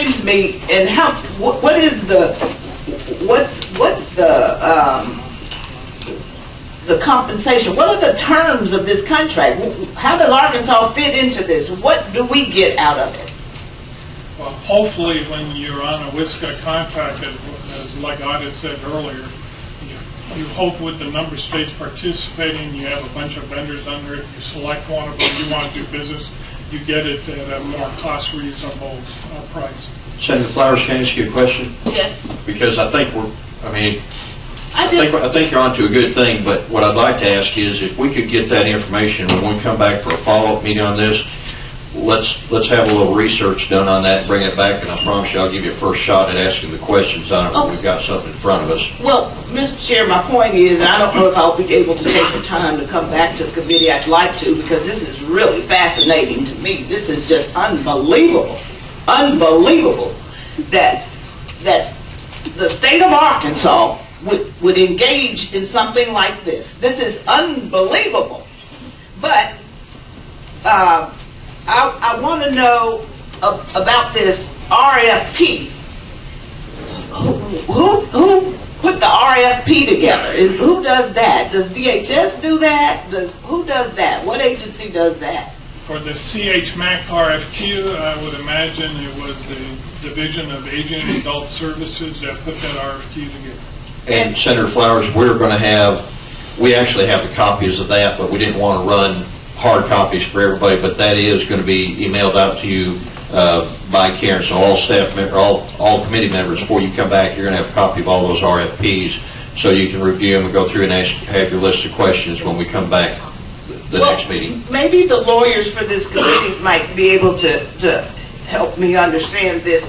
intrigues me, and what is the compensation? What are the terms of this contract? How does Arkansas fit into this? What do we get out of it? Well, hopefully when you're on a WISCA contract, as like Ida said earlier, you hope with the number of states participating, you have a bunch of vendors under it, you select one of them, you want to do business, you get it at a more cost reasonable price. Senator Flowers, can I ask you a question? Yes. Because I think I think you're onto a good thing, but what I'd like to ask is if we could get that information when we come back for a follow-up meeting on this. Let's have a little research done on that and bring it back, and I promise you I'll give you a first shot at asking the questions on it when we've got something in front of us. Well, Mr. Chair, my point is, I don't know if I'll be able to take the time to come back to the committee. I'd like to, because this is really fascinating to me. This is just unbelievable. Unbelievable that the state of Arkansas would engage in something like this. This is unbelievable. But I want to know about this RFP. Who put the RFP together? Who does that? Does DHS do that? Who does that? What agency does that? For the CH Mack RFQ, I would imagine it was the Division of Aging and Adult Services that put that RFQ together. And Senator Flowers, we actually have the copies of that, but we didn't want to run hard copies for everybody, but that is going to be emailed out to you by Karen. So all staff members, all committee members, before you come back, you're going to have a copy of all those RFPs, so you can review them and go through and have your list of questions when we come back the next meeting. Maybe the lawyers for this committee might be able to help me understand this.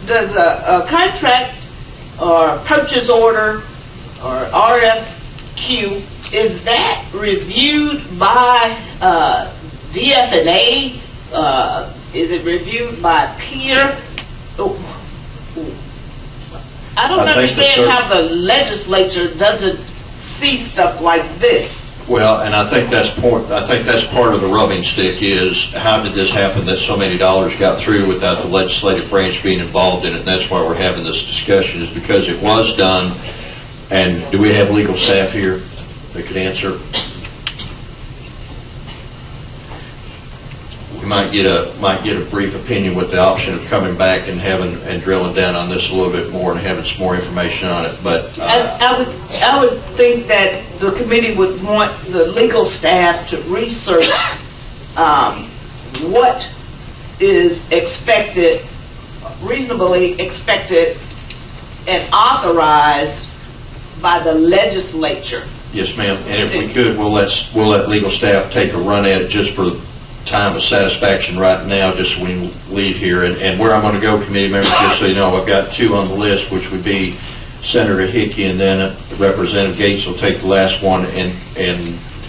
Does a contract or purchase order or RFQ, is that reviewed by DF&A? Is it reviewed by peer? I don't understand how the legislature doesn't see stuff like this. Well, and I think that's part of the rubbing stick is how did this happen that so many dollars got through without the legislative branch being involved in it, and that's why we're having this discussion, is because it was done. And do we have legal staff here that could answer? We might get a brief opinion with the option of coming back and drilling down on this a little bit more and having some more information on it. But I would think that the committee would want the legal staff to research what is expected, reasonably expected, and authorized by the legislature. Yes, ma'am. And if we could, we'll let legal staff take a run at it just for time of satisfaction right now, just so we leave here. And where I'm going to go, committee members, just so you know, I've got two on the list, which would be Senator Hickey and then Representative Gates will take the last one, and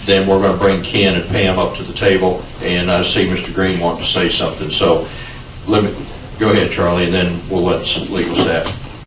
then we're going to bring Ken and Pam up to the table. And I see Mr. Green want to say something. So let me go ahead, Charlie, and then we'll let some legal staff.